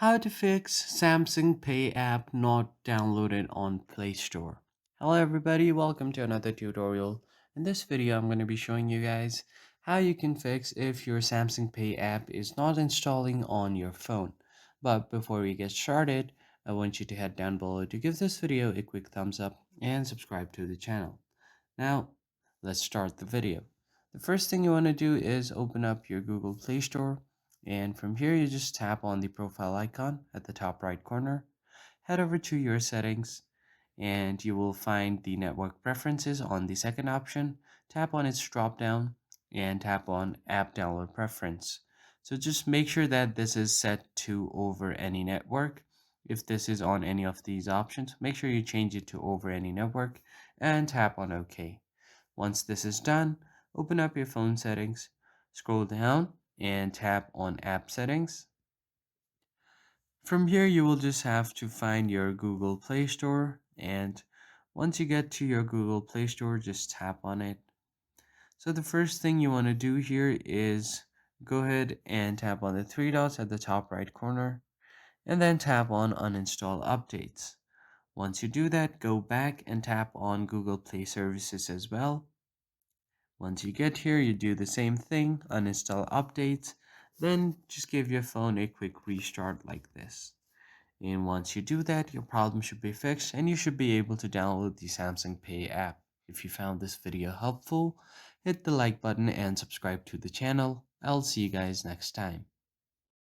How to fix Samsung Pay app not downloaded on Play Store. Hello everybody, welcome to another tutorial. In this video, I'm going to be showing you guys how you can fix if your Samsung Pay app is not installing on your phone. But before we get started, I want you to head down below to give this video a quick thumbs up and subscribe to the channel. Now, let's start the video. The first thing you want to do is open up your Google Play Store, and from here you just tap on the profile icon at the top right corner. Head over to your settings and you will find the network preferences on the second option. Tap on its drop down and tap on app download preference. So just make sure that this is set to over any network. If this is on any of these options, make sure you change it to over any network and tap on OK. Once this is done, open up your phone settings, scroll down and tap on app settings. From here, you will just have to find your Google Play Store, and once you get to your Google Play Store, just tap on it. So the first thing you want to do here is go ahead and tap on the three dots at the top right corner, and then tap on Uninstall Updates. Once you do that, go back and tap on Google Play Services as well. Once you get here, you do the same thing, uninstall updates, then just give your phone a quick restart like this. And once you do that, your problem should be fixed and you should be able to download the Samsung Pay app. If you found this video helpful, hit the like button and subscribe to the channel. I'll see you guys next time.